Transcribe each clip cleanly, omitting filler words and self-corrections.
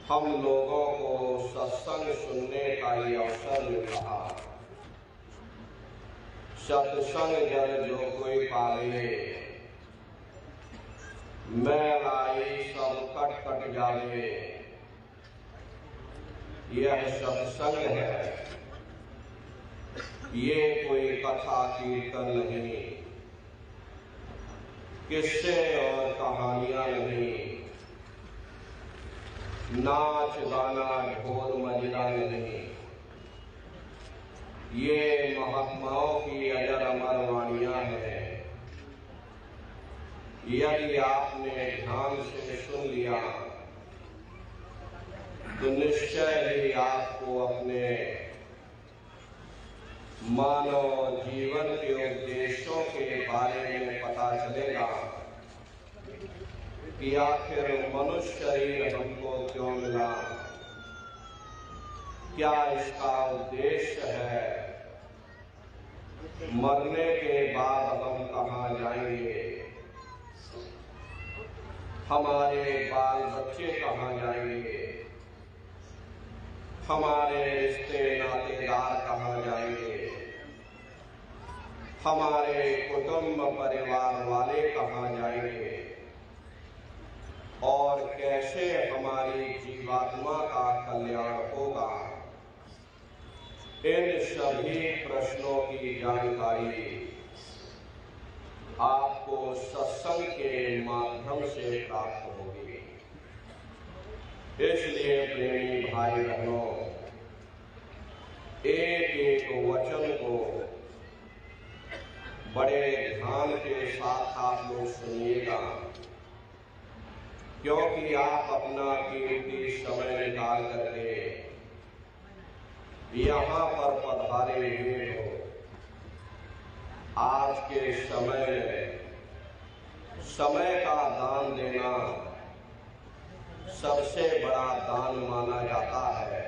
हम लोगों को सत्संग सुनने का ये अवसर मिल रहा। सत्संग जन जो कोई पावे, मैं लाई सब कट कट जावे। यह सत्संग है, ये कोई कथा कीर्तन नहीं, किस्से और कहानियां नहीं, नाच गाना ढोल मजीरा नहीं। ये महात्माओं की अजर अमर वाणियां हैं। यदि आपने ध्यान से सुन लिया तो निश्चय ही आपको अपने मानव जीवन के उद्देश्यों के बारे में पता चलेगा कि आखिर मनुष्य शरीर हमको क्यों मिला, क्या इसका उद्देश्य है, मरने के बाद हम कहाँ जाएंगे, हमारे बाल बच्चे कहाँ जाएंगे, हमारे रिश्ते नातेदार कहाँ जाएंगे, हमारे कुटुंब परिवार वाले कहाँ जाएंगे और कैसे हमारी जीवात्मा का कल्याण होगा। इन सभी प्रश्नों की जानकारी आपको सत्संग के माध्यम से प्राप्त होगी। इसलिए प्रेमी भाई बहनों, एक एक वचन को बड़े ध्यान के साथ आप लोग सुनिएगा, क्योंकि आप अपना कीमती समय निकाल करके यहाँ पर पधारे हुए हो। आज के समय में समय का दान देना सबसे बड़ा दान माना जाता है।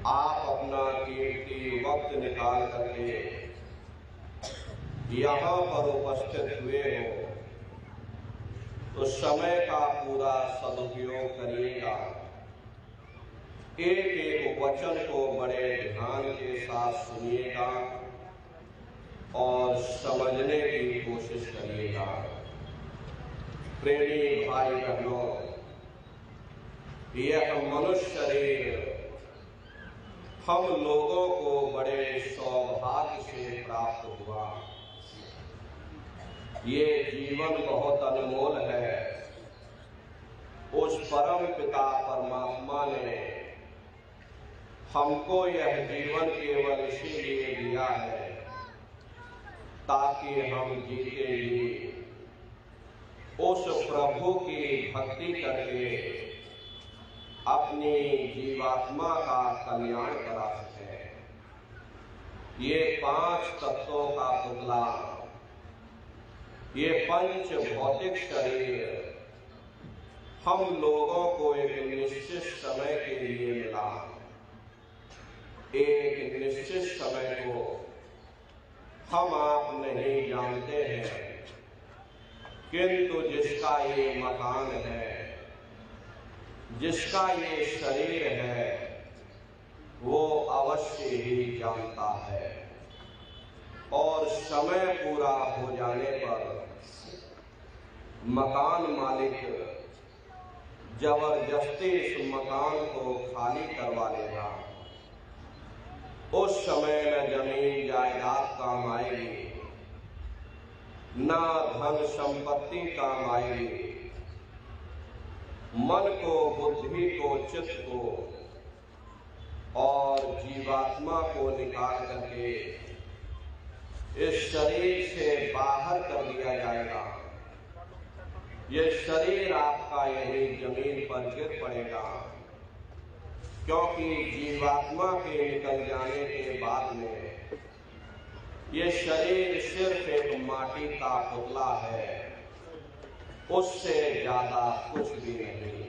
आप अपना कीमती वक्त निकाल करके यहाँ पर उपस्थित हुए हो तो समय का पूरा सदुपयोग करिएगा। एक एक वचन को बड़े ध्यान के साथ सुनिएगा और समझने की कोशिश करिएगा। प्रेमी भाई बहनों, यह मनुष्य शरीर हम लोगों को बड़े सौभाग्य से प्राप्त हुआ। ये जीवन बहुत अनमोल है। उस परम पिता परमात्मा ने हमको यह जीवन केवल इसीलिए दिया है ताकि हम जीते जी उस प्रभु की भक्ति करके अपनी जीवात्मा का कल्याण करा सके। ये 5 तत्वों का पुतला, ये पंच भौतिक शरीर हम लोगों को एक निश्चित समय के लिए मिला। एक निश्चित समय को हम आप नहीं जानते हैं, किंतु जिसका ये मकान है, जिसका ये शरीर है, वो अवश्य ही जानता है। और समय पूरा हो जाने पर मकान मालिक जबरदस्ती इस मकान को खाली करवा लेगा। उस समय न जमीन जायदाद काम आएगी, न धन संपत्ति काम आएगी। मन को, बुद्धि को, चित्त को और जीवात्मा को निकाल करके इस शरीर से बाहर कर दिया जाएगा। ये शरीर आपका यही जमीन पर गिर पड़ेगा, क्योंकि जीवात्मा के निकल जाने के बाद में ये शरीर सिर्फ एक माटी का पुतला है, उससे ज्यादा कुछ भी नहीं।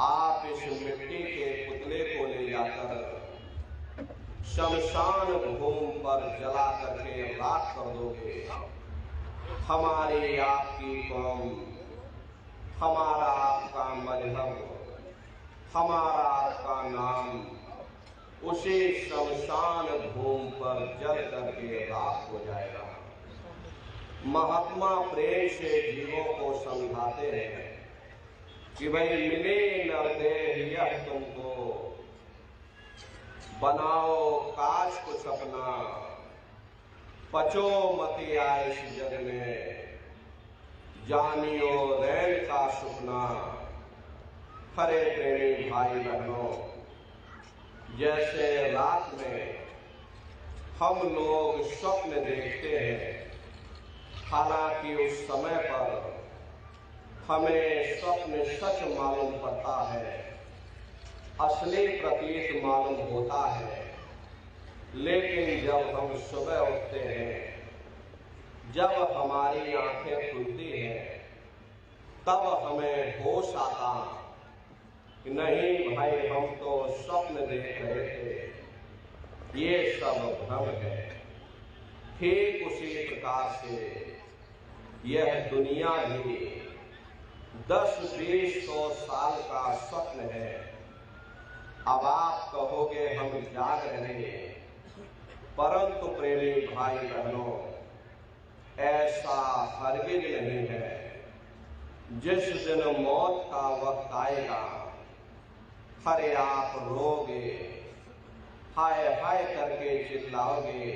आप इस मिट्टी के पुतले को ले जाकर शमशान भूमि पर जला करके राख कर दोगे। हमारी आपकी कौम, हमारा आपका मजहब हमारा आपका नाम उसी शमशान भूमि पर जल करके राख हो जाएगा। महात्मा प्रेम से जीवों को समझाते हैं कि भाई मिले नरदेह यह तुमको, बनाओ काश कुछ अपना, पचो मत आए इस जग में, जानियो रैन का सुपना। हरे प्रेमी भाई बहनों, जैसे रात में हम लोग स्वप्न देखते हैं, हालांकि उस समय पर हमें स्वप्न सच मालूम पड़ता है, असली प्रतीत मालूम होता है, लेकिन जब हम सुबह उठते हैं, जब हमारी आंखें खुलती हैं, तब हमें होश आता कि नहीं भाई, हम तो स्वप्न देख रहे थे, ये सब भ्रम है। ठीक उसी प्रकार से यह दुनिया भी 10-20-100 साल का स्वप्न है। अब आप कहोगे हम जाग रहे हैं, परंतु प्रेमी भाई बहनों, ऐसा हरगिज नहीं है। जिस दिन मौत का वक्त आएगा, हरे आप रोगे, हाय हाय करके चिल्लाओगे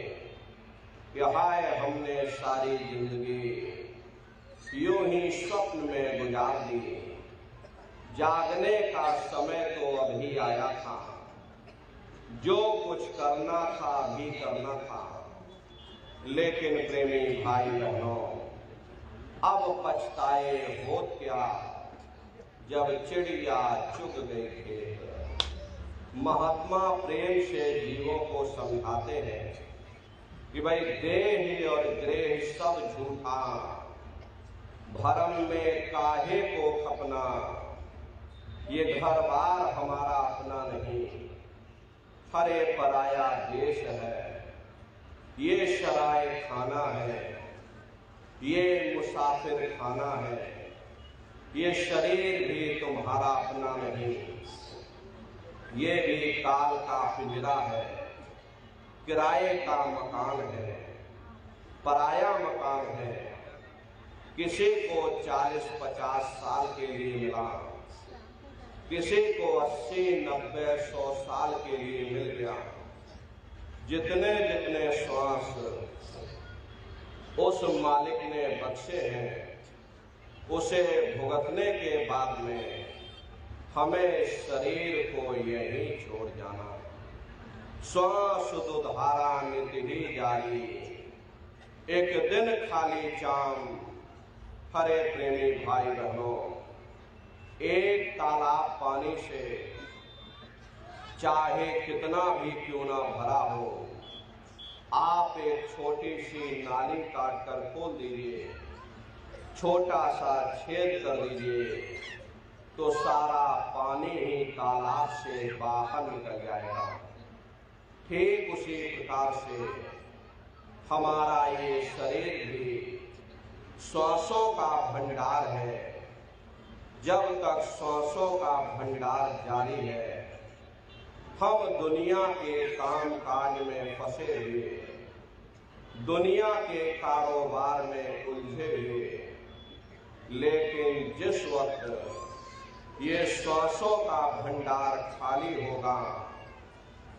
कि हाय हमने सारी जिंदगी यूं ही स्वप्न में गुजार दी, जागने का समय तो अभी आया था, जो कुछ करना था अभी करना था। लेकिन प्रेमी भाई बहनों, अब पछताए होत क्या, जब चिड़िया चुग गई खेत। महात्मा प्रेम से जीवों को समझाते हैं कि भाई देह और ग्रेह सब झूठा, भरम में काहे को खपना, ये घर बार हमारा अपना नहीं, हरे पराया देश है, ये शराय खाना है, ये मुसाफिर खाना है, ये शरीर भी तुम्हारा अपना नहीं, ये भी काल का पिंजरा है, किराए का मकान है, पराया मकान है। किसी को 40-50 साल के लिए मिला, किसी को 80-90-100 साल के लिए मिल गया। जितने जितने श्वास उस मालिक ने बख्शे हैं, उसे भुगतने के बाद में हमें शरीर को यहीं छोड़ जाना। श्वास दुधारा नित ही जारी, एक दिन खाली चाम। हरे प्रेमी भाई बहनों, एक तालाब पानी से चाहे कितना भी क्यों ना भरा हो, आप एक छोटी सी नाली काट कर खोल दीजिए, छोटा सा छेद कर दीजिए, तो सारा पानी ही तालाब से बाहर निकल जाएगा। ठीक उसी प्रकार से हमारा ये शरीर भी श्वासों का भंडार है। जब तक श्वासों का भंडार जारी है, हम दुनिया के काम काज में फंसे हुए, दुनिया के कारोबार में उलझे हुए, लेकिन जिस वक्त ये श्वासों का भंडार खाली होगा,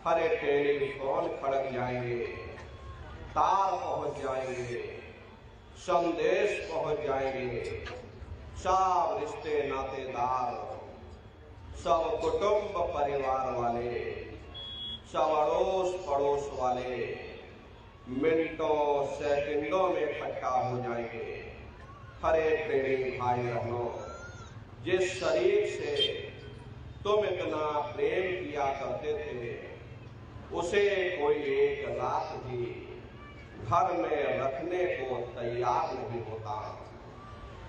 हरे टेलीफोन खड़क जाएंगे, तार पहुंच जाएंगे, संदेश पहुंच जाएंगे, सब रिश्ते नातेदार, सब कुटुंब परिवार वाले, सब अड़ोस पड़ोस वाले मिनटों सेकंडों में इकट्ठा हो जाएंगे। हरे प्रेमी भाई बहनों, जिस शरीर से तुम इतना प्रेम किया करते थे, उसे कोई एक रात भी घर में रखने को तैयार नहीं होता।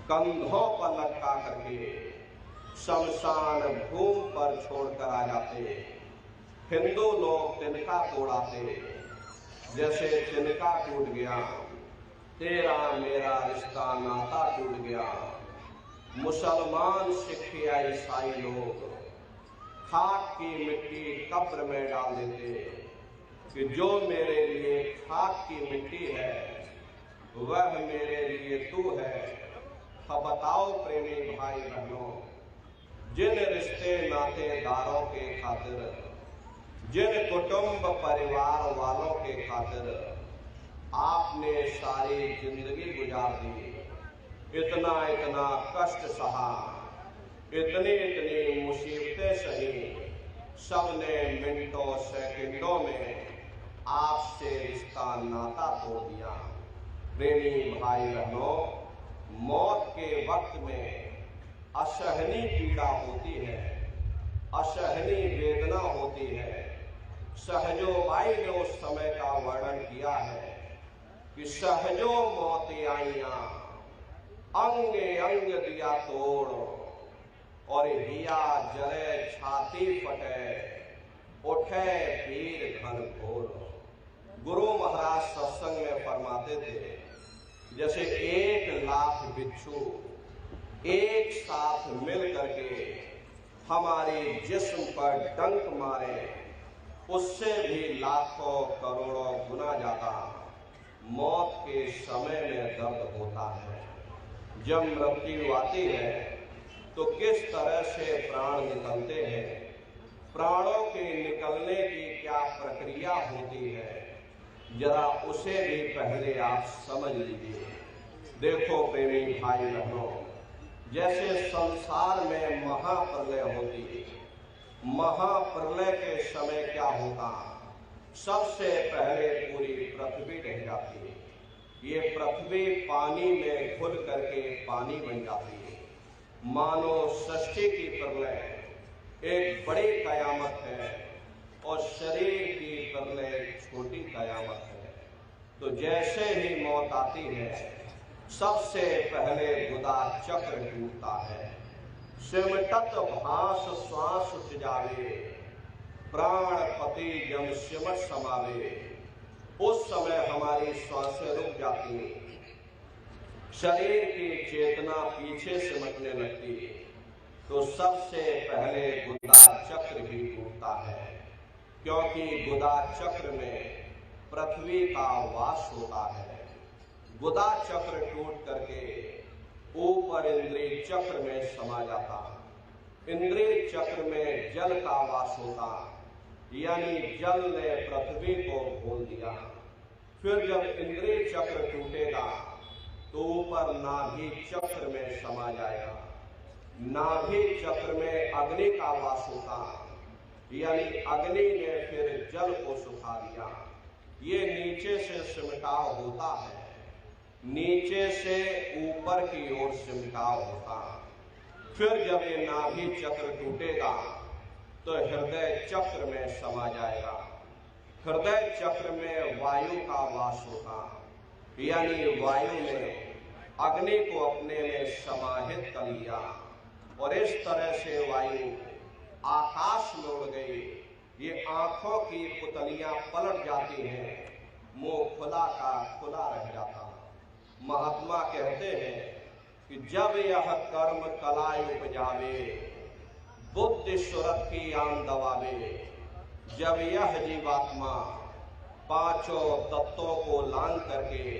कंधों पर लटका करके शमशान भूमि पर छोड़कर आ जाते। हिंदू लोग तिनका तोड़ाते, जैसे तिनका टूट गया, तेरा मेरा रिश्ता नाता टूट गया। मुसलमान सिख या ईसाई लोग खाक की मिट्टी कब्र में डाल देते कि जो मेरे लिए खाक की मिट्टी है वह मेरे लिए तू है। अब बताओ प्रेमी भाई बहनों, जिन रिश्ते नातेदारों के खातिर, जिन कुटुंब परिवार वालों के खातिर आपने सारी जिंदगी गुजार दी, इतना इतना कष्ट सहा, इतनी इतनी मुसीबतें सही, सबने मिनटों सेकंडों में आपसे रिश्ता नाता तोड़ दिया। प्रेमी भाई बहनों, मौत के वक्त में असहनीय पीड़ा होती है, असहनीय वेदना होती है। सहजो बाई ने उस समय का वर्णन किया है कि सहजो मौत आइया, अंगे अंग दिया तोड़, और हिया जले छाती फटे, उठे पीर घन घोर। गुरु महाराज सत्संग में फरमाते थे, जैसे 1,00,000 बिच्छू एक साथ मिल करके हमारे जिस्म पर डंक मारे, उससे भी लाखों करोड़ों गुना ज्यादा मौत के समय में दर्द होता है। जब मृत्यु आती है तो किस तरह से प्राण निकलते हैं, प्राणों के निकलने की क्या प्रक्रिया होती है, जरा उसे भी पहले आप समझ लीजिए। देखो प्रेमी भाई बहनों, जैसे संसार में महाप्रलय होती, महाप्रलय के समय क्या होता, सबसे पहले पूरी पृथ्वी ढह जाती, ये पृथ्वी पानी में घुल करके पानी बन जाती है। मानो सृष्टि की प्रलय एक बड़ी कयामत है और शरीर की प्रलय छोटी कयामत है। तो जैसे ही मौत आती है, सबसे पहले गुदा चक्र टूटता है। सिमटत भास श्वास उठ जावे, प्राण पति जम सिमट समावे। उस समय हमारी श्वासें रुक जाती, शरीर की चेतना पीछे सिमटने लगती, तो सबसे पहले गुदा चक्र ही टूटता है, क्योंकि गुदा चक्र में पृथ्वी का वास होता है। गुदा चक्र टूट करके ऊपर इंद्रिय चक्र में समा जाता, इंद्रिय चक्र में जल का वास होता, यानी जल ने पृथ्वी को खोल दिया। फिर जब इंद्रिय चक्र टूटेगा तो ऊपर नाभि चक्र में समा जाएगा। नाभि चक्र में अग्नि का वास होता, यानी अग्नि ने फिर जल को सुखा दिया। ये नीचे से सिमटाव होता है, नीचे से ऊपर की ओर सिमटाव होता। फिर जब ये नाभि चक्र टूटेगा तो हृदय चक्र में समा जाएगा। हृदय चक्र में वायु का वास होता, यानी वायु ने अग्नि को अपने में समाहित कर लिया और इस तरह से वायु आकाश में उड़ गई। ये आंखों की पुतलियां पलट जाती हैं, मुंह खुला का खुला रह जाता। महात्मा कहते हैं कि जब यह कर्म कलाई उपजावे, बुद्धि सुरत की आन दबावे, जब यह जीवात्मा पांचों तत्वों को लांग करके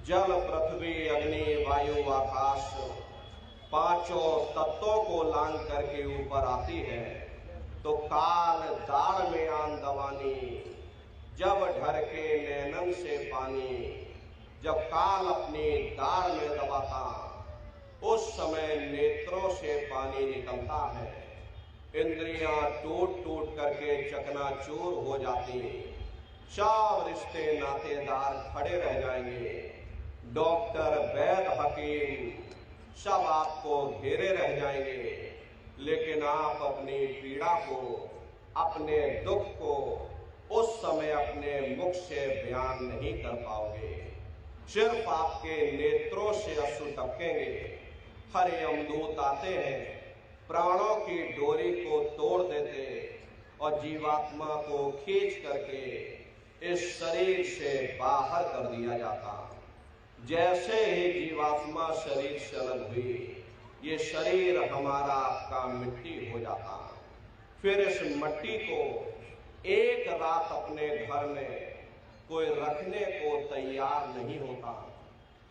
जल पृथ्वी अग्नि वायु आकाश पांचों तत्वों को लांग करके ऊपर आती है, तो काल दाढ़ में आन दवानी, जब ढर के नैनन से पानी, जब काल अपनी दाढ़ में दबाता उस समय नेत्रों से पानी निकलता है। इंद्रियां टूट टूट करके चकनाचूर हो जाती, सब रिश्ते नातेदार खड़े रह जाएंगे, डॉक्टर वैद्य हकीम सब आपको घेरे रह जाएंगे, लेकिन आप अपनी पीड़ा को, अपने दुख को उस समय अपने मुख से बयान नहीं कर पाओगे। सिर्फ आपके नेत्रों से अश्रु टपकेंगे। हरे यमदूत आते हैं, प्राणों की डोरी को तोड़ देते और जीवात्मा को खींच करके इस शरीर से बाहर कर दिया जाता। जैसे ही जीवात्मा शरीर से अलग हुई, ये शरीर हमारा आपका मिट्टी हो जाता। फिर इस मट्टी को एक रात अपने घर में कोई रखने को तैयार नहीं होता।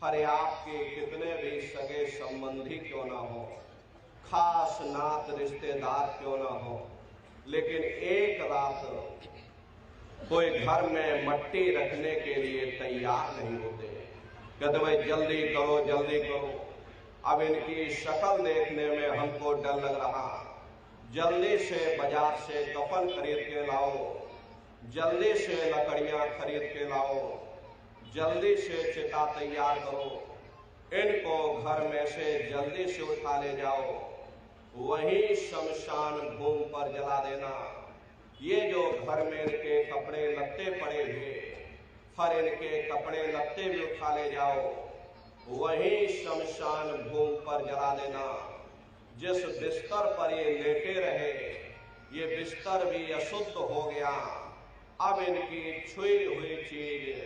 अरे आपके कितने भी सगे संबंधी क्यों ना हो, खास नात रिश्तेदार क्यों ना हो, लेकिन एक रात कोई घर में मट्टी रखने के लिए तैयार नहीं होते। कहते भाई जल्दी करो जल्दी करो, अब इनकी शक्ल देखने में हमको डर लग रहा, जल्दी से बाजार से कफन खरीद के लाओ, जल्दी से लकड़ियां खरीद के लाओ, जल्दी से चिता तैयार करो, इनको घर में से जल्दी से उठा ले जाओ, वहीं शमशान भूमि पर जला देना। ये जो घर में इनके कपड़े लत्ते पड़े हुए, फिर इनके कपड़े लत्ते भी उठा ले जाओ, वहीं शमशान भूमि पर जला देना। जिस बिस्तर पर ये लेटे रहे, ये बिस्तर भी अशुद्ध हो गया। अब इनकी छुई हुई चीज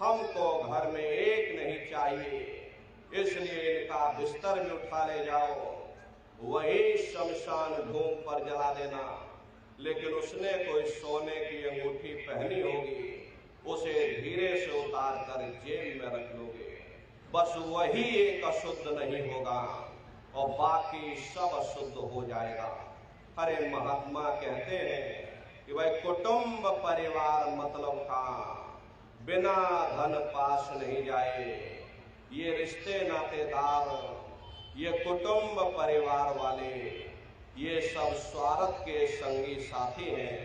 हमको घर में एक नहीं चाहिए, इसलिए इनका बिस्तर भी उठा ले जाओ, वही शमशान भूमि पर जला देना। लेकिन उसने कोई सोने की अंगूठी पहनी होगी, उसे धीरे से उतार कर जेब में रख लोगे, बस वही एक अशुद्ध नहीं होगा और बाकी सब अशुद्ध हो जाएगा। अरे महात्मा कहते हैं कि भाई कुटुंब परिवार मतलब का, बिना धन पास नहीं जाए। ये रिश्ते नातेदार, ये कुटुंब परिवार वाले, ये सब स्वार्थ के संगी साथी हैं।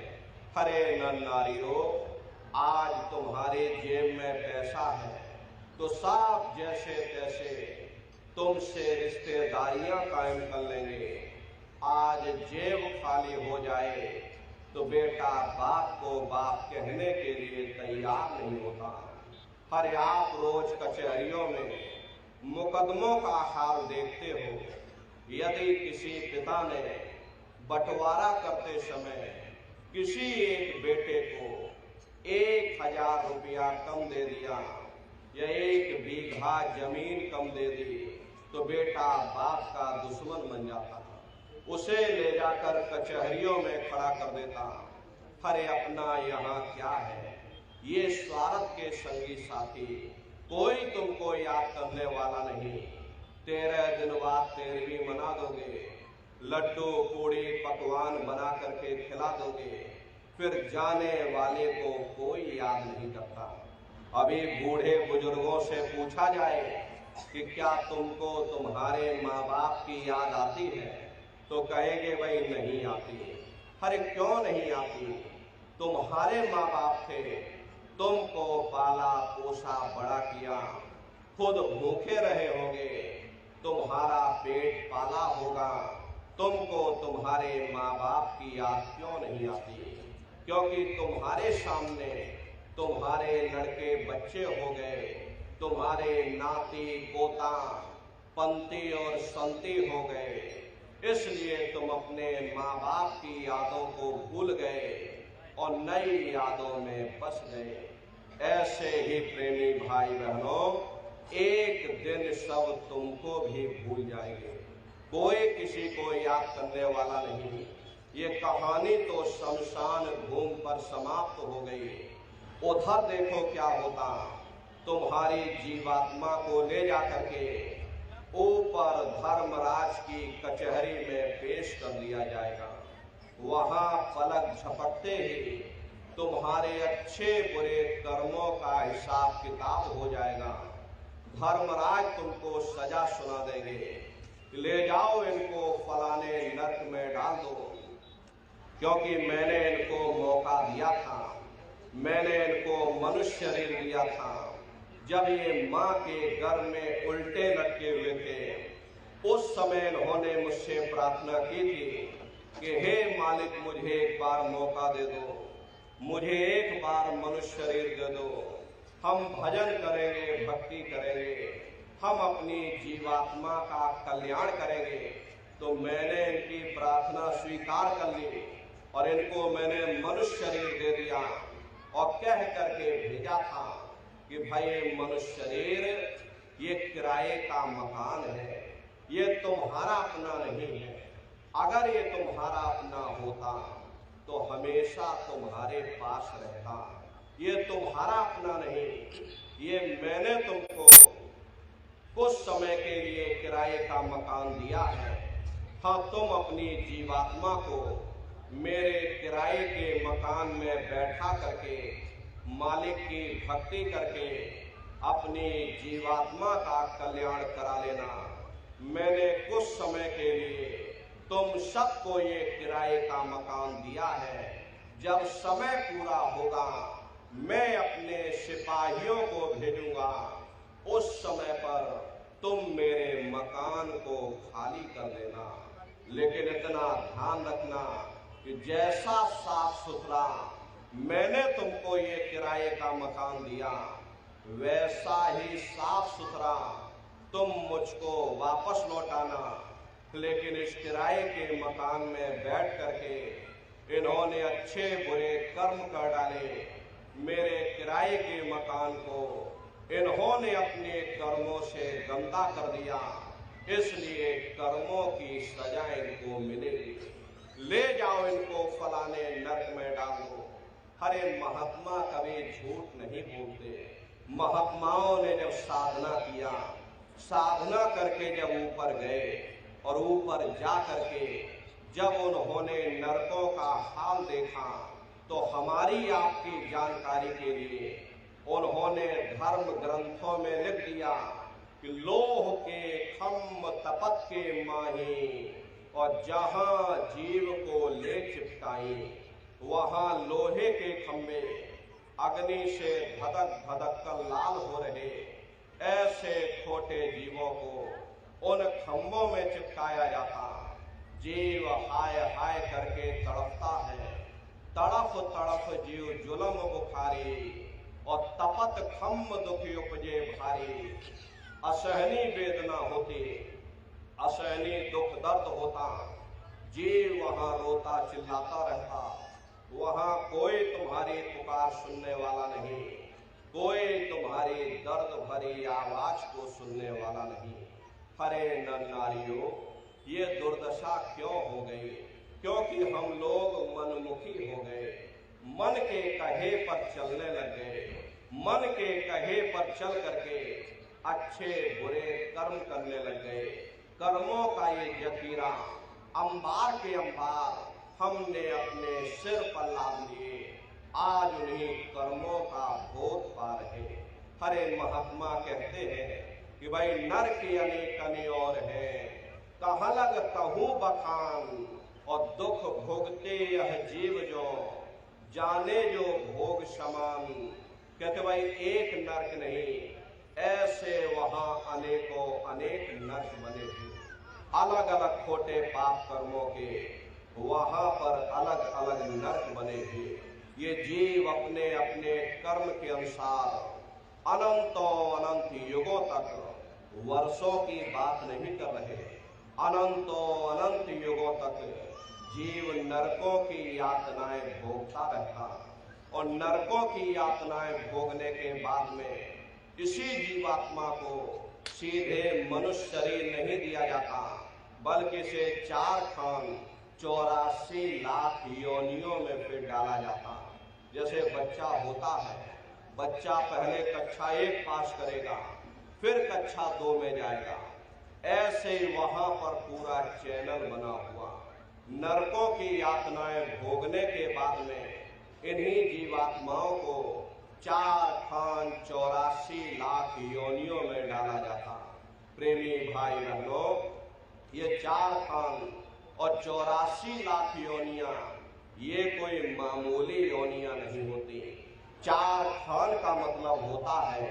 हरे नर नारियों, आज तुम्हारे जेब में पैसा है तो साफ जैसे तैसे तुमसे रिश्तेदारियां कायम कर लेंगे। आज जेब खाली हो जाए तो बेटा बाप को बाप कहने के लिए तैयार नहीं होता। हर आप रोज कचहरियों में मुकदमों का हाल देखते हो। यदि किसी पिता ने बंटवारा करते समय किसी एक बेटे को 1000 रुपया कम दे दिया या 1 बीघा जमीन कम दे दी तो बेटा बाप का दुश्मन बन जाता, उसे ले जाकर कचहरियों में खड़ा कर देता। अरे अपना यहाँ क्या है, ये स्वार्थ के संगी साथी, कोई तुमको याद करने वाला नहीं। 13 दिन बाद 13वीं मना दोगे, लड्डू पूड़ी पकवान बना करके खिला दोगे, फिर जाने वाले को कोई याद नहीं करता। अभी बूढ़े बुजुर्गों से पूछा जाए कि क्या तुमको तुम्हारे माँ बाप की याद आती है, तो कहेंगे भाई नहीं आती। अरे क्यों नहीं आती, तुम्हारे माँ बाप थे, तुमको पाला पोसा बड़ा किया, खुद भूखे रहे होंगे, तुम्हारा पेट पाला होगा, तुमको तुम्हारे माँ बाप की याद क्यों नहीं आती? क्योंकि तुम्हारे सामने तुम्हारे लड़के बच्चे हो गए, तुम्हारे नाती पोता पंती और संती हो गए, इसलिए तुम अपने माँ बाप की यादों को भूल गए और नई यादों में बस गए। ऐसे ही प्रेमी भाई बहनों, एक दिन सब तुमको भी भूल जाएंगे, कोई किसी को याद करने वाला नहीं। ये कहानी तो शमशान भूमि पर समाप्त हो गई। उधर देखो क्या होता, तुम्हारी जीवात्मा को ले जाकर के ऊपर धर्मराज की कचहरी में पेश कर दिया जाएगा। वहां पलक झपकते ही तुम्हारे अच्छे बुरे कर्मों का हिसाब किताब हो जाएगा। धर्मराज तुमको सजा सुना देंगे, ले जाओ इनको फलाने नरक में डाल दो, क्योंकि मैंने इनको मौका दिया था, मैंने इनको मनुष्य शरीर दिया था। जब ये माँ के गर्भ में उल्टे लटके हुए थे, उस समय इन्होंने मुझसे प्रार्थना की थी कि हे मालिक, मुझे एक बार मौका दे दो, मुझे एक बार मनुष्य शरीर दे दो, हम भजन करेंगे, भक्ति करेंगे, हम अपनी जीवात्मा का कल्याण करेंगे। तो मैंने इनकी प्रार्थना स्वीकार कर ली और इनको मैंने मनुष्य शरीर दे दिया और कह करके भेजा था कि भाई मनुष्य शरीर ये किराए का मकान है, ये तुम्हारा अपना नहीं है, अगर ये तुम्हारा अपना होता तो हमेशा तुम्हारे पास रहता। ये तुम्हारा अपना नहीं, ये मैंने तुमको कुछ समय के लिए किराए का मकान दिया है। हाँ, तुम अपनी जीवात्मा को मेरे किराए के मकान में बैठा करके मालिक की भक्ति करके अपनी जीवात्मा का कल्याण करा लेना। मैंने कुछ समय के लिए तुम सबको ये किराए का मकान दिया है। जब समय पूरा होगा मैं अपने सिपाहियों को भेजूंगा, उस समय पर तुम मेरे मकान को खाली कर देना। लेकिन इतना ध्यान रखना कि जैसा साफ सुथरा मैंने तुमको ये किराए का मकान दिया, वैसा ही साफ सुथरा तुम मुझको वापस लौटाना। लेकिन इस किराए के मकान में बैठ करके इन्होंने अच्छे बुरे कर्म कर डाले। मेरे किराए के मकान को इन्होंने अपने कर्मों से गंदा कर दिया, इसलिए कर्मों की सजा इनको मिलेगी। ले जाओ इनको फलाने नरक में डालो। हरे महात्मा कभी झूठ नहीं बोलते। महात्माओं ने जब साधना किया, साधना करके जब ऊपर गए और ऊपर जा करके जब उन्होंने नरकों का हाल देखा, तो हमारी आपकी जानकारी के लिए उन्होंने धर्म ग्रंथों में लिख दिया कि लोह के खम्भ तपत के माही, और जहां जीव को ले चिपकाई वहां लोहे के खंभे अग्नि से धधक धधक कर लाल हो रहे। ऐसे खोटे जीवों को उन खंभों में चिपकाया जाता। जीव हाय हाय करके तड़पता है। तड़फ तड़फ जीव जुलम बुखारी, और तपत खम्भ दुखी उपजे भारी। असहनी वेदना होती, असहनी दुख दर्द होता। जीव वहां रोता चिल्लाता रहता। वहां कोई तुम्हारी पुकार सुनने वाला नहीं, कोई तुम्हारी दर्द भरी आवाज को सुनने वाला नहीं। हरे नर नारियों, ये दुर्दशा क्यों हो गई? क्योंकि हम लोग मनमुखी हो गए, मन के कहे पर चलने लग गए। मन के कहे पर चल करके अच्छे बुरे कर्म करने लग गए। कर्मों का ये जखीरा अंबार के अंबार हमने अपने सिर पर लाद लिए। आज उन्हीं कर्मों का भोग पा रहे। हरे महात्मा कहते हैं कि भाई नर की अनेक और है, कहाँ लग कहूँ बखान, और दुख भोगते यह जीव जो जाने जो भोग समान। कहते भाई एक नरक नहीं, ऐसे वहां अनेकों अनेक नरक बने थे। अलग अलग खोटे पाप कर्मों के वहां पर अलग अलग नरक बने थे। ये जीव अपने अपने कर्म के अनुसार अनंतों अनंत युगों तक, वर्षों की बात नहीं कर रहे, अनंतों अनंत युगों तक जीव नरकों की यातनाएं भोगता रहता। और नरकों की यातनाएं भोगने के बाद में इसी जीवात्मा को सीधे मनुष्य शरीर नहीं दिया जाता, बल्कि इसे 4 खान 84 लाख योनियों में फिर डाला जाता। जैसे बच्चा होता है, बच्चा पहले कक्षा 1 पास करेगा, फिर कक्षा 2 में जाएगा। ऐसे वहां पर पूरा चैनल बना हुआ। नरकों की यातनाएं भोगने के बाद में इन्हीं जीवात्माओं को 4 खान 84 लाख योनियों में डाला जाता। प्रेमी भाई बहनों, ये 4 खान और 84 लाख योनियां ये कोई मामूली योनियां नहीं होती। 4 खान का मतलब होता है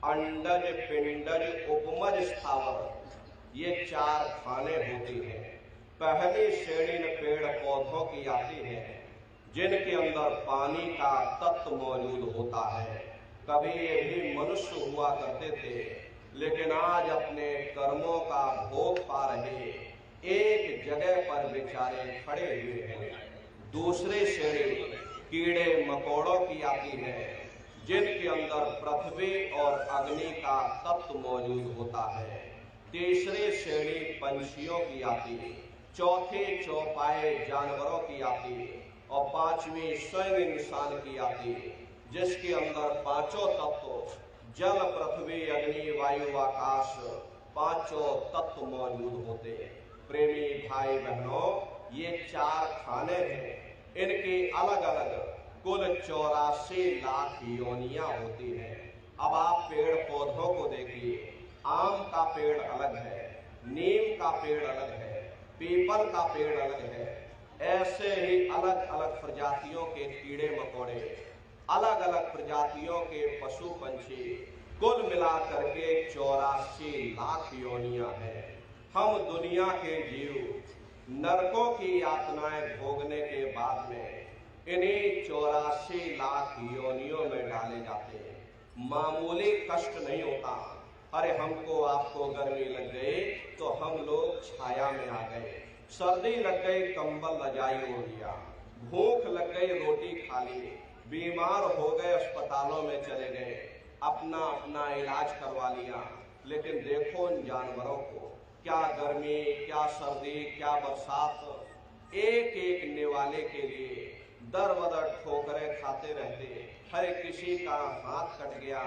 अंडज पिंडज उपमज स्थावर। ये 4 खाने होती हैं। पहली श्रेणी में पेड़ पौधों की आती है, जिनके अंदर पानी का तत्व मौजूद होता है। कभी ये भी मनुष्य हुआ करते थे, लेकिन आज अपने कर्मों का भोग पा रहे एक जगह पर बेचारे खड़े हुए हैं। दूसरी श्रेणी कीड़े मकोड़ों की आती है, जिनके अंदर पृथ्वी और अग्नि का तत्व मौजूद होता है। तीसरी श्रेणी पंछियों की आती है, चौथे चौपाए जानवरों की आती और पांचवी स्वयं इंसान की आती, जिसके अंदर पांचों तत्व जल पृथ्वी अग्नि वायु आकाश पांचों तत्व मौजूद होते हैं। प्रेमी भाई बहनों, ये 4 खाने हैं, इनकी अलग अलग कुल 84 लाख योनियां होती हैं। अब आप पेड़ पौधों को देखिए, आम का पेड़ अलग है, नीम का पेड़ अलग है, पीपल का पेड़ अलग है, ऐसे ही अलग अलग प्रजातियों के कीड़े मकोड़े, अलग अलग प्रजातियों के पशु पंछी, कुल मिलाकर के 84 लाख योनियां हैं। हम दुनिया के जीव नरकों की यातनाएं भोगने के बाद में इन्हीं 84 लाख योनियों में डाले जाते हैं। मामूली कष्ट नहीं होता। अरे हमको आपको गर्मी लग गई तो हम लोग छाया में आ गए, सर्दी लग गई कंबल रजाई ओढ़ लिया, भूख लग गई रोटी खा ली, बीमार हो गए अस्पतालों में चले गए, अपना अपना इलाज करवा लिया। लेकिन देखो इन जानवरों को, क्या गर्मी, क्या सर्दी, क्या बरसात, एक एक निवाले के लिए दर बदर ठोकरें खाते रहते। हर किसी का हाथ कट गया,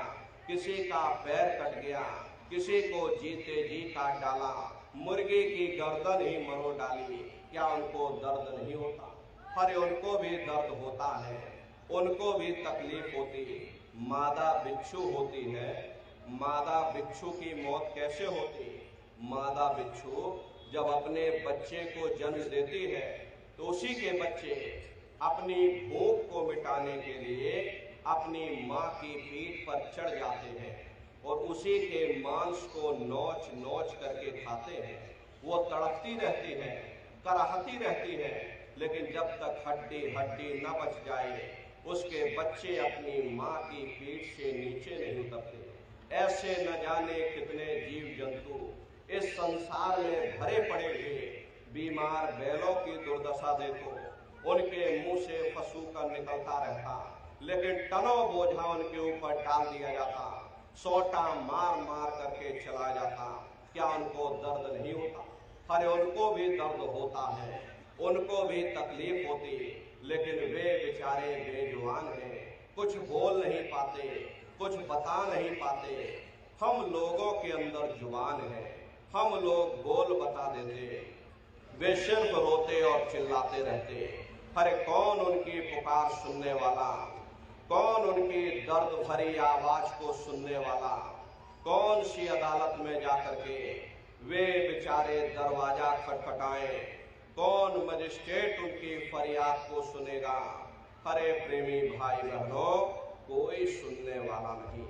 किसी का पैर कट गया, किसी को जीते जी काट डाला, मुर्गी की गर्दन ही मरोड़ डाली। क्या उनको दर्द नहीं होता? अरे उनको भी दर्द होता है, उनको भी तकलीफ होती है। मादा बिच्छू होती है, मादा बिच्छू की मौत कैसे होती है? मादा बिच्छू जब अपने बच्चे को जन्म देती है तो उसी के बच्चे अपनी भूख को मिटाने के लिए अपनी माँ की पीठ पर चढ़ जाते हैं और उसी के मांस को नोच नोच करके खाते हैं। वो तड़पती रहती है, कराहती रहती है, लेकिन जब तक हड्डी हड्डी न बच जाए उसके बच्चे अपनी माँ की पीठ से नीचे नहीं उतरते। ऐसे न जाने कितने जीव जंतु इस संसार में भरे पड़े हुए। बीमार बैलों की दुर्दशा देखो, उनके मुंह से पशु का निकलता रहता, लेकिन टनों बोझा उनके ऊपर डाल दिया जाता, सोटा मार मार करके चला जाता। क्या उनको दर्द नहीं होता? अरे उनको भी दर्द होता है, उनको भी तकलीफ होती, लेकिन वे बेचारे बेजुबान हैं, कुछ बोल नहीं पाते, कुछ बता नहीं पाते। हम लोगों के अंदर जुबान है, हम लोग बोल बता देते, वे सिर्फ रोते और चिल्लाते रहते। अरे कौन उनकी पुकार सुनने वाला, कौन उनकी दर्द भरी आवाज को सुनने वाला? कौन सी अदालत में जाकर के वे बेचारे दरवाजा खटखटाएं? कौन मजिस्ट्रेट उनकी फरियाद को सुनेगा? अरे प्रेमी भाई बहनों, कोई सुनने वाला नहीं।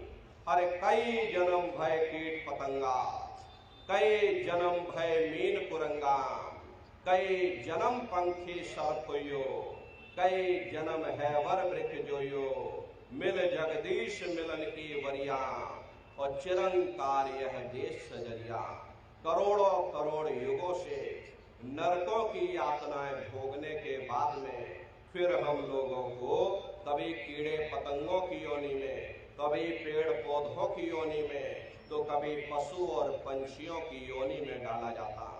अरे कई जन्म भय कीट पतंगा, कई जन्म भय मीन कुरंगा, कई जन्म पंखी सरखोयो, कई जन्म है वर वृक्ष जोयो, मिल जगदीश मिलन की वरिया और चिरंकार यह देश सजरिया। करोड़ों करोड़ युगों से नरकों की यातनाएं भोगने के बाद में फिर हम लोगों को कभी कीड़े पतंगों की योनि में, कभी पेड़ पौधों की योनि में, तो कभी पशु और पंछियों की योनि में डाला जाता।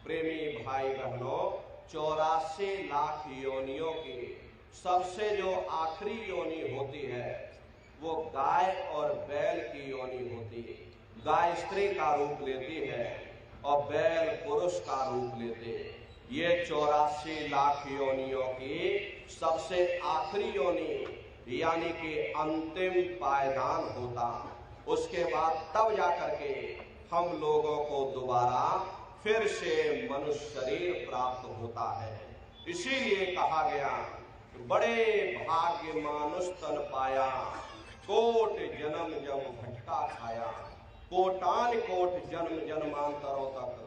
प्रेमी भाई बहनों, 84 लाख योनियों की सबसे जो आखिरी योनि होती है वो गाय और बैल की योनि होती है। गाय स्त्री का रूप लेती है और बैल पुरुष का रूप लेते हैं। ये 84 लाख योनियों की सबसे आखिरी योनि यानी कि अंतिम पायदान होता। उसके बाद तब जाकर के हम लोगों को दोबारा फिर से मनुष्य शरीर प्राप्त होता है। इसीलिए कहा गया, बड़े भाग्य मानुष तन पाया, कोट जन्म जब भटका खाया। कोटान कोट जन्म जन्मांतरों तक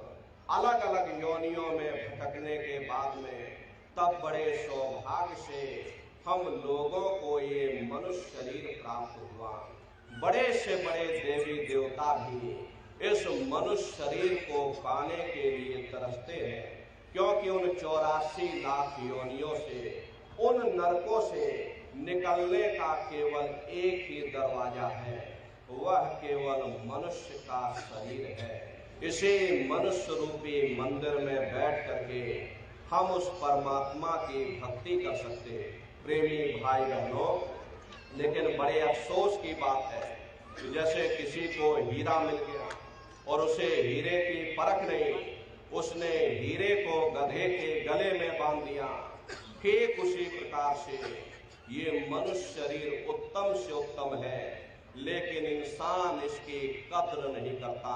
अलग अलग योनियों में भटकने के बाद में तब बड़े सौभाग्य से हम लोगों को ये मनुष्य शरीर प्राप्त हुआ। बड़े से बड़े देवी देवता भी इस मनुष्य शरीर को पाने के लिए तरसते हैं, क्योंकि उन 84 लाख योनियों से, उन नरकों से निकलने का केवल एक ही दरवाजा है, वह केवल मनुष्य का शरीर है। इसी मनुष्य रूपी मंदिर में बैठ करके हम उस परमात्मा की भक्ति कर सकते हैं। प्रेमी भाई बहनों, लेकिन बड़े अफसोस की बात है कि जैसे किसी को हीरा मिल गया और उसे हीरे की परख नहीं, उसने हीरे को गधे के गले में बांध दिया। ठीक उसी प्रकार से ये मनुष्य शरीर उत्तम से उत्तम है, लेकिन इंसान इसकी कद्र नहीं करता।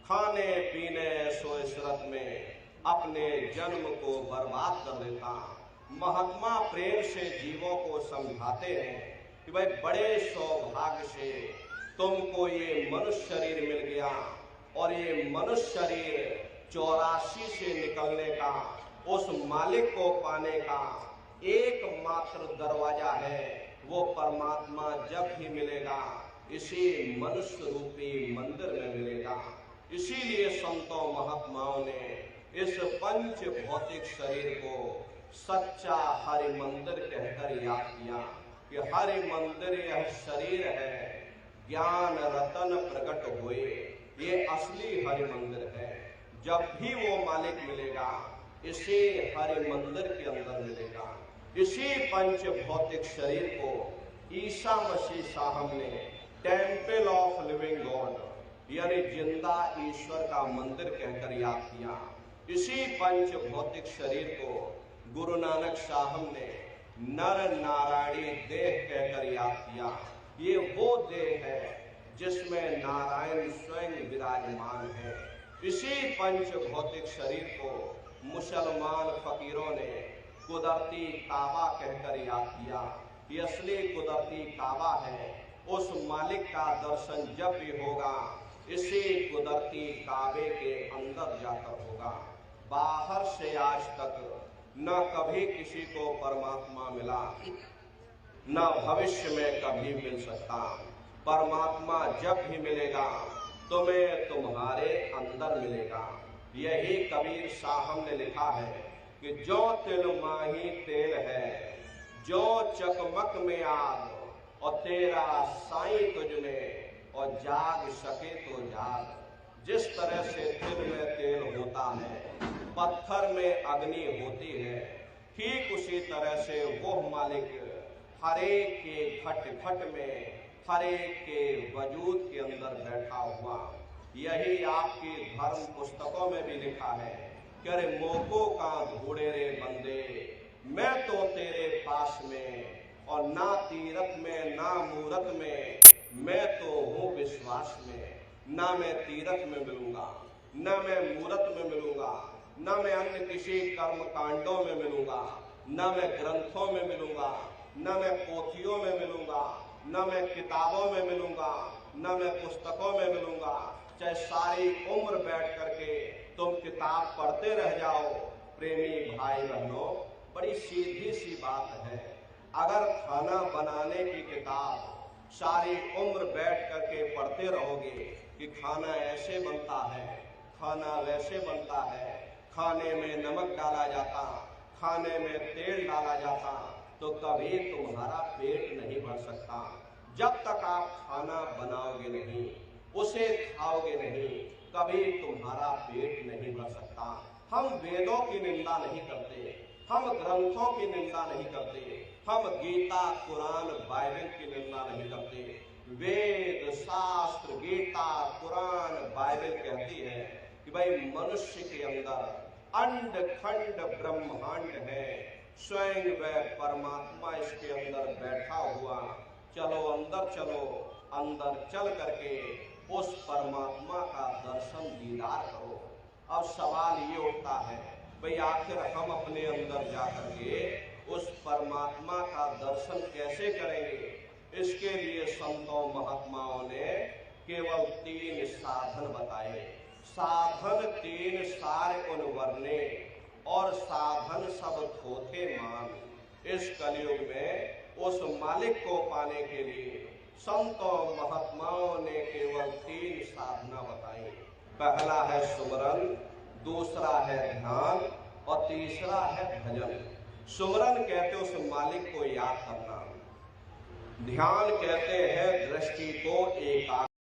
खाने पीने ऐशो इशरत में अपने जन्म को बर्बाद कर देता। महात्मा प्रेम से जीवों को समझाते हैं कि भाई बड़े सौभाग्य से तुमको ये मनुष्य शरीर मिल गया, और ये मनुष्य शरीर 84 से निकलने का, उस मालिक को पाने का एकमात्र दरवाजा है। वो परमात्मा जब भी मिलेगा इसी मनुष्य रूपी मंदिर में मिलेगा। इसीलिए संतों महात्माओं ने इस पंच भौतिक शरीर को सच्चा हरि मंदिर कहकर याद किया कि हरि मंदिर यह शरीर है, ज्ञान रतन प्रकट हुए, ये असली हरि मंदिर है। जब भी वो मालिक मिलेगा इसी हरि मंदिर के अंदर मिलेगा। इसी पंच भौतिक शरीर को ईसा मसीह साहब ने टेम्पल ऑफ लिविंग गॉड यानी जिंदा ईश्वर का मंदिर कहकर याद किया। इसी पंच भौतिक शरीर को गुरु नानक साहब ने नर नारायणी देह कहकर याद किया। ये वो देह है जिसमें नारायण स्वयं विराजमान है। इसी पंच भौतिक शरीर को मुसलमान फकीरों ने कुदरती काबा कहकर याद किया। ये असली कुदरती काबा है। उस मालिक का दर्शन जब भी होगा इसी कुदरती काबे के अंदर जाकर होगा। बाहर से आज तक न कभी किसी को परमात्मा मिला, न भविष्य में कभी मिल सकता। परमात्मा जब भी मिलेगा तुम्हें तुम्हारे अंदर मिलेगा। यही कबीर साहब ने लिखा है कि जो तिल माही तेल है, जो चकमक में आग, और तेरा साईं तुझने और जाग सके तो जाग। जिस तरह से तिल में तेल होता है, पत्थर में अग्नि होती है, ठीक उसी तरह से वो मालिक हरेक के घट घट में, हरेक के वजूद के अंदर बैठा हुआ। यही आपकी धर्म पुस्तकों में भी लिखा है कि अरे मोको का घोड़े रे बंदे, मैं तो तेरे पास में, और ना तीरथ में ना मूरत में, मैं तो हूँ विश्वास में। ना मैं तीरथ में मिलूंगा, ना मैं मूरत में मिलूंगा, ना मैं अन्य किसी कर्म कांडों में मिलूंगा, ना मैं ग्रंथों में मिलूंगा, ना मैं पोथियों में मिलूंगा, ना मैं किताबों में मिलूंगा, ना मैं पुस्तकों में मिलूंगा। चाहे सारी उम्र बैठ करके तुम किताब पढ़ते रह जाओ। प्रेमी भाई बहनों, बड़ी सीधी सी बात है। अगर खाना बनाने की किताब सारी उम्र बैठ करके पढ़ते रहोगे कि खाना ऐसे बनता है, खाना वैसे बनता है, खाने में नमक डाला जाता, खाने में तेल डाला जाता, तो कभी तुम्हारा पेट नहीं भर सकता। जब तक आप खाना बनाओगे नहीं, उसे खाओगे नहीं, कभी तुम्हारा पेट नहीं भर सकता। हम वेदों की निंदा नहीं करते, हम ग्रंथों की निंदा नहीं करते, हम गीता कुरान बाइबल की निंदा नहीं करते। वेद शास्त्र गीता कुरान बाइबल कहती है कि भाई मनुष्य के अंदर अंड खंड ब्रह्मांड है, स्वयं वह परमात्मा इसके अंदर बैठा हुआ। चलो अंदर चलो, अंदर चल करके उस परमात्मा का दर्शन दीदार करो। अब सवाल ये उठता है, भाई आखिर हम अपने अंदर जाकर के उस परमात्मा का दर्शन कैसे करेंगे? इसके लिए संतों महात्माओं ने केवल 3 साधन बताए। साधन 3 सारे उन वर्णे, और साधन सब थोथे मान। इस कलयुग में उस मालिक को पाने के लिए संतों महात्माओं ने केवल 3 साधना बताई। पहला है सुमरन, दूसरा है ध्यान, और तीसरा है भजन। सुमरन कहते उस मालिक को याद करना, ध्यान कहते हैं दृष्टि को एकाग्र